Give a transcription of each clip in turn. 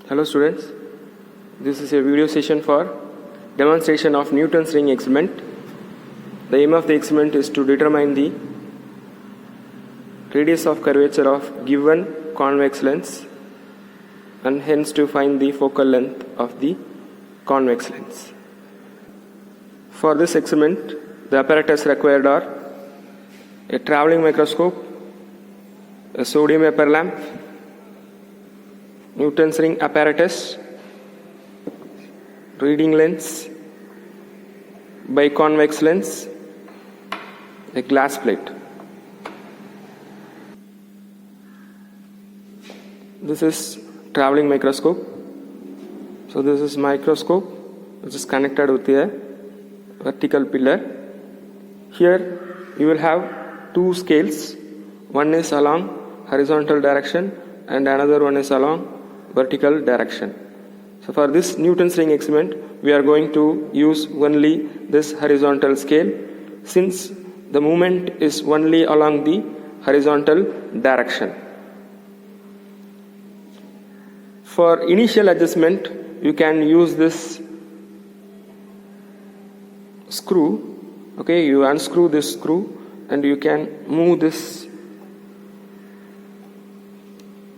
Hello students, this is a video session for demonstration of Newton's ring experiment. The aim of the experiment is to determine the radius of curvature of given convex lens and hence to find the focal length of the convex lens. For this experiment, the apparatus required are a travelling microscope, a sodium vapor lamp, Newton's ring apparatus, reading lens, biconvex lens, a glass plate. This is travelling microscope. So this is microscope which is connected with a vertical pillar. Here you will have two scales. One is along horizontal direction and another one is along vertical direction. So for this Newton's ring experiment, we are going to use only this horizontal scale since the movement is only along the horizontal direction. For initial adjustment, you can use this screw. Okay, you unscrew this screw and you can move this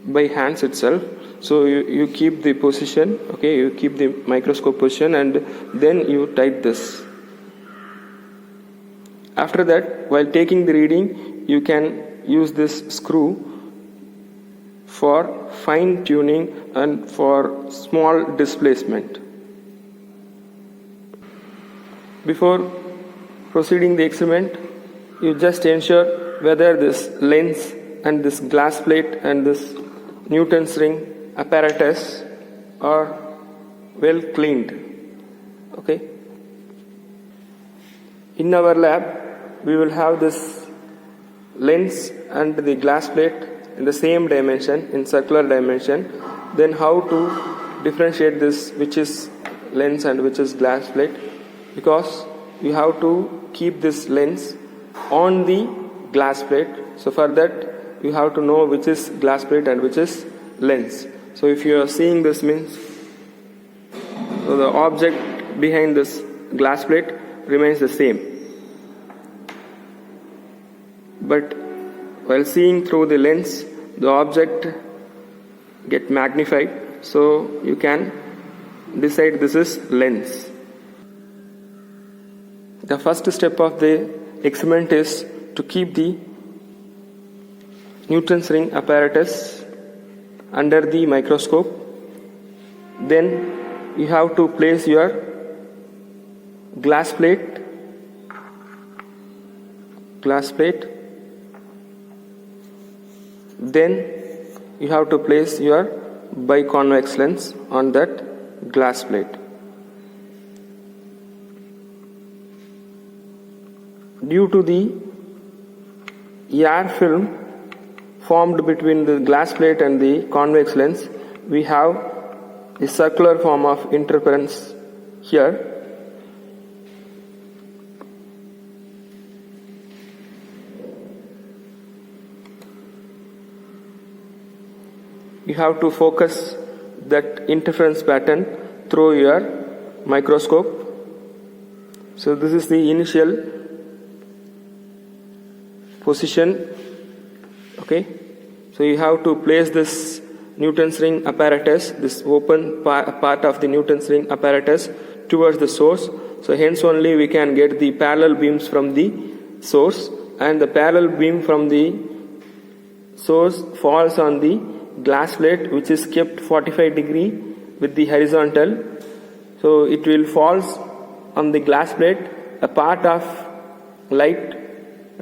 by hands itself. So you keep the position, okay, you keep the microscope position and then you tight this. After that, while taking the reading, you can use this screw for fine tuning and for small displacement. Before proceeding the experiment, you just ensure whether this lens and this glass plate and this Newton's ring apparatus are well cleaned. Okay. In our lab, we will have this lens and the glass plate in the same dimension, in circular dimension. Then how to differentiate this, which is lens and which is glass plate? Because you have to keep this lens on the glass plate. So for that, you have to know which is glass plate and which is lens. So if you are seeing this means so the object behind this glass plate remains the same. But while seeing through the lens, the object get magnified. So you can decide this is lens. The first step of the experiment is to keep the Newton's ring apparatus under the microscope. Then you have to place your glass plate. Then you have to place your biconvex lens on that glass plate. Due to the air film formed between the glass plate and the convex lens, we have a circular form of interference here. You have to focus that interference pattern through your microscope. So this is the initial position. Okay, so you have to place this Newton's ring apparatus, this open part of the Newton's ring apparatus towards the source. So hence only we can get the parallel beams from the source, and the parallel beam from the source falls on the glass plate which is kept 45 degree with the horizontal. So it will fall on the glass plate, a part of light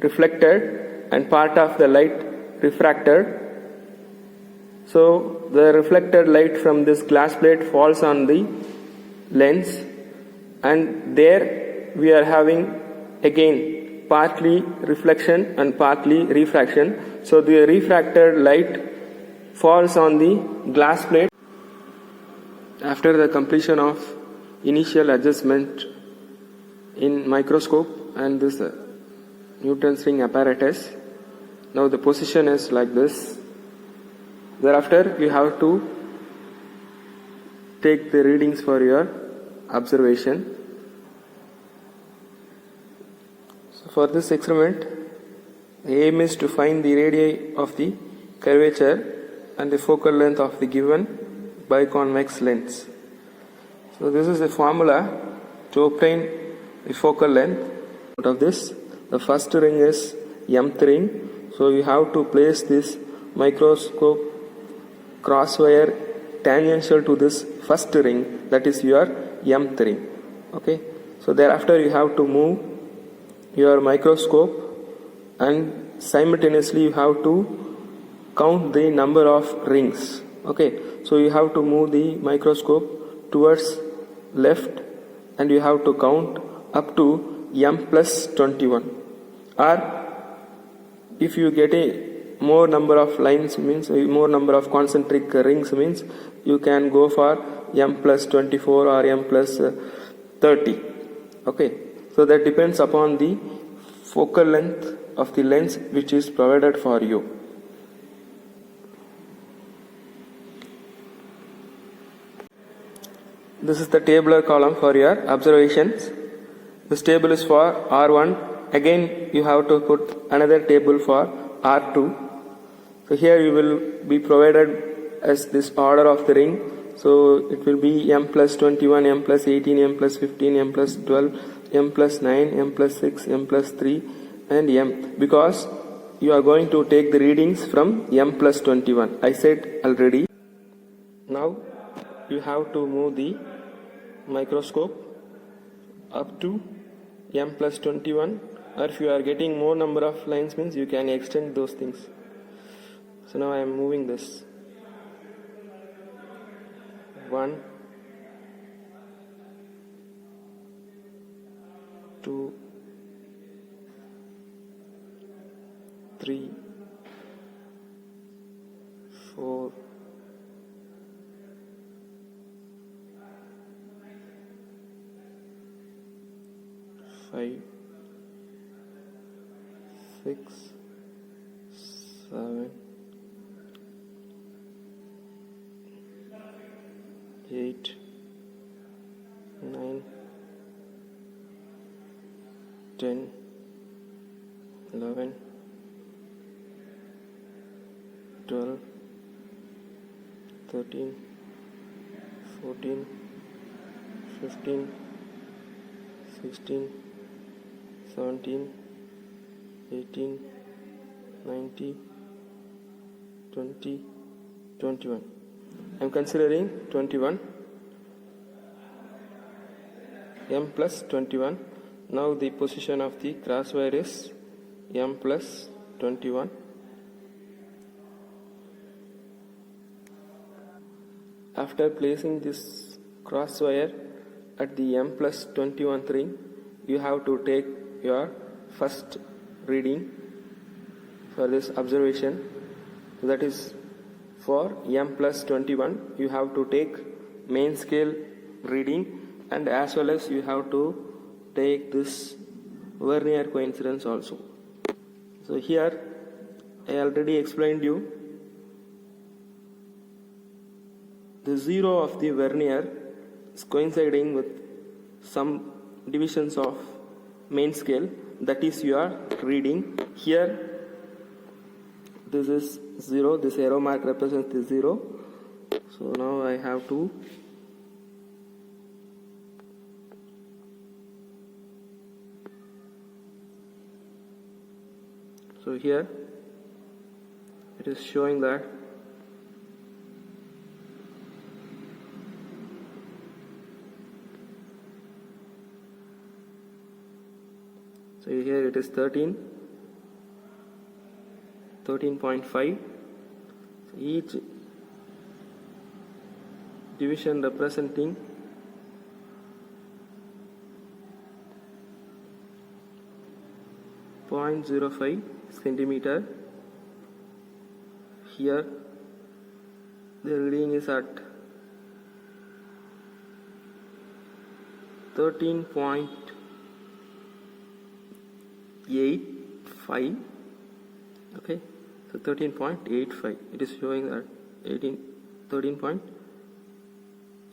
reflected and part of the light refracted. So the reflected light from this glass plate falls on the lens, and there we are having again partly reflection and partly refraction. So the refracted light falls on the glass plate. After the completion of initial adjustment in microscope and this Newton's ring apparatus, now the position is like this. Thereafter, you have to take the readings for your observation. So for this experiment, the aim is to find the radii of the curvature and the focal length of the given biconvex lens. So this is the formula to obtain the focal length. Out of this, the first ring is mth ring. So you have to place this microscope crosswire tangential to this first ring, that is your mth ring. Okay. So thereafter you have to move your microscope and simultaneously you have to count the number of rings. Okay. So you have to move the microscope towards left and you have to count up to m plus 21. Or if you get a more number of lines, means more number of concentric rings, means you can go for m plus 24 or m plus 30. Okay. So that depends upon the focal length of the lens which is provided for you. This is the tabular column for your observations. This table is for R1. Again you have to put another table for R2. So here you will be provided as this order of the ring. So it will be m plus 21, m plus 18, m plus 15, m plus 12, m plus 9, m plus 6, m plus 3 and m, because you are going to take the readings from m plus 21. I said already. Now you have to move the microscope up to m plus 21, or if you are getting more number of lines, means you can extend those things. So now I am moving this 1, 2, 3, 4, 5, 6, 7, 8, 9, 10, 11, 12, 13, 14, 15, 16, 17, 18, 19, 20, 21. I am considering 21, m plus 21. Now the position of the crosswire is m plus 21. After placing this crosswire at the m plus 21 ring, you have to take your first reading for this observation. So that is for m plus 21, you have to take main scale reading, and as well as you have to take this vernier coincidence also. So here I already explained you the zero of the vernier is coinciding with some divisions of main scale, that is your reading. Here this is 0, this arrow mark represents the 0. So now I have to so here it is showing that so here it is 13.5. Each division representing 0.05 centimeter. Here the reading is at 13.85. Okay, so 13.85. It is showing that 13.85.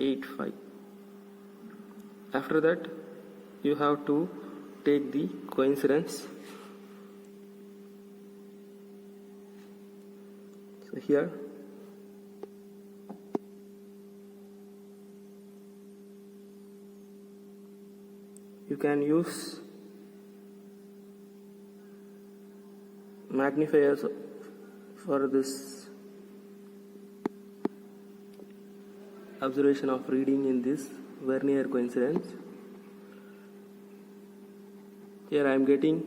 85. After that, you have to take the coincidence. So here you can use magnifiers for this observation of reading in this Vernier coincidence. Here I am getting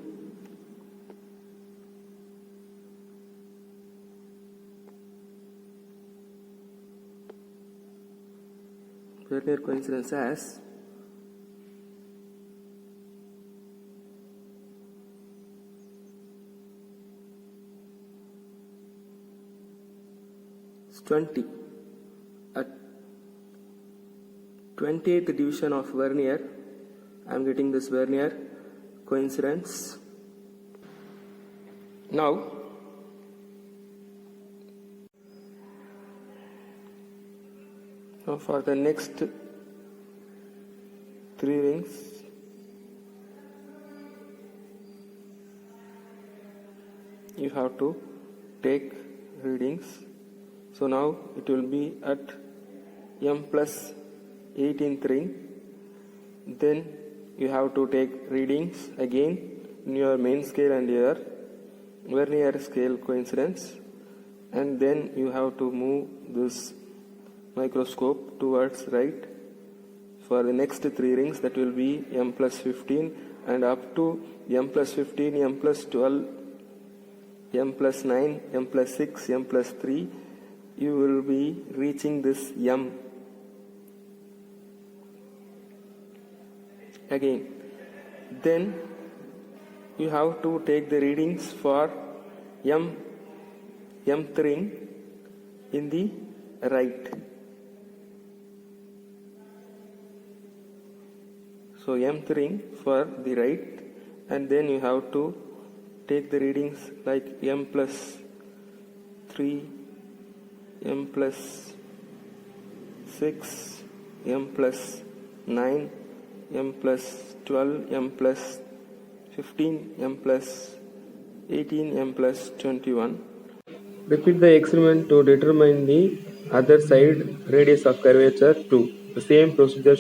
Vernier coincidence as 20. At 28th division of Vernier, I am getting this Vernier coincidence. Now, for the next 3 rings, you have to take readings. So now it will be at m plus 18th ring. Then you have to take readings again in your main scale and your Vernier scale coincidence, and then you have to move this microscope towards right for the next 3 rings, that will be m plus 15 and up to m plus 15, m plus 12, m plus 9, m plus 6, m plus 3. You will be reaching this m again. Then you have to take the readings for mth ring in the right. So mth ring for the right, and then you have to take the readings like m plus 3, m plus 6, m plus 9, m plus 12, m plus 15, m plus 18, m plus 21. Repeat the experiment to determine the other side radius of curvature too. The same procedure